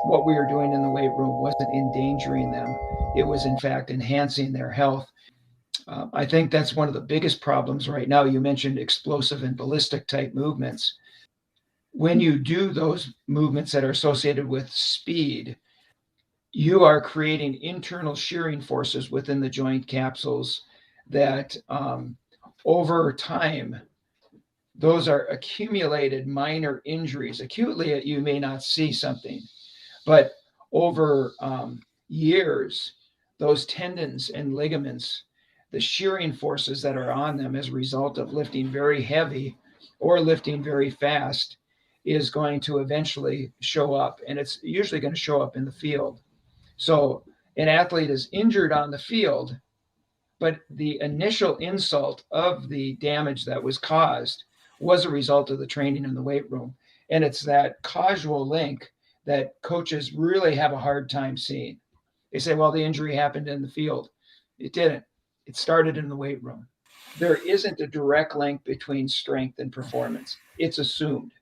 what we were doing in the weight room wasn't endangering them. It was, in fact, enhancing their health. I think that's one of the biggest problems right now. You mentioned explosive and ballistic type movements. When you do those movements that are associated with speed, you are creating internal shearing forces within the joint capsules that over time, those are accumulated minor injuries. Acutely, you may not see something, but over years, those tendons and ligaments, the shearing forces that are on them as a result of lifting very heavy or lifting very fast, is going to eventually show up. And it's usually going to show up in the field. So an athlete is injured on the field, but the initial insult of the damage that was caused was a result of the training in the weight room. And it's that causal link that coaches really have a hard time seeing. They say, well, the injury happened in the field. It didn't. It started in the weight room. There isn't a direct link between strength and performance. It's assumed.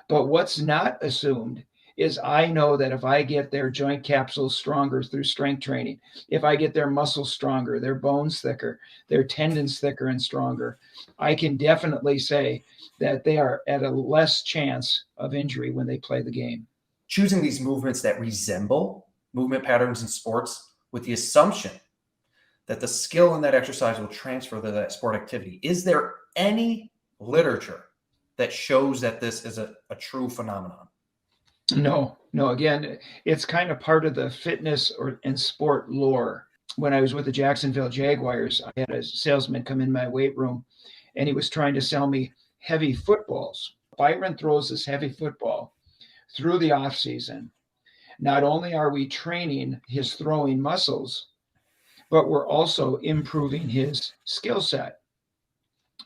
But what's not assumed is I know that if I get their joint capsules stronger through strength training, if I get their muscles stronger, their bones thicker, their tendons thicker and stronger, I can definitely say that they are at a less chance of injury when they play the game. Choosing these movements that resemble movement patterns in sports with the assumption that the skill in that exercise will transfer to that sport activity. Is there any literature that shows that this is a true phenomenon? No. Again, it's kind of part of the fitness and sport lore. When I was with the Jacksonville Jaguars, I had a salesman come in my weight room, and he was trying to sell me heavy footballs. Byron throws this heavy football through the off season. Not only are we training his throwing muscles, but we're also improving his skill set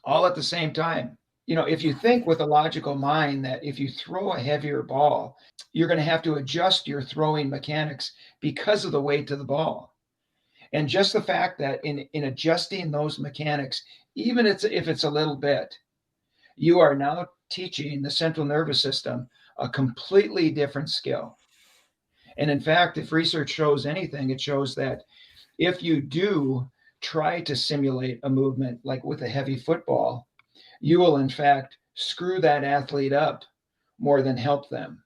all at the same time. If you think with a logical mind that if you throw a heavier ball, you're going to have to adjust your throwing mechanics because of the weight of the ball. And just the fact that in adjusting those mechanics, even if it's a little bit, you are now teaching the central nervous system a completely different skill. And in fact, if research shows anything, it shows that if you do try to simulate a movement like with a heavy football, you will in fact screw that athlete up more than help them.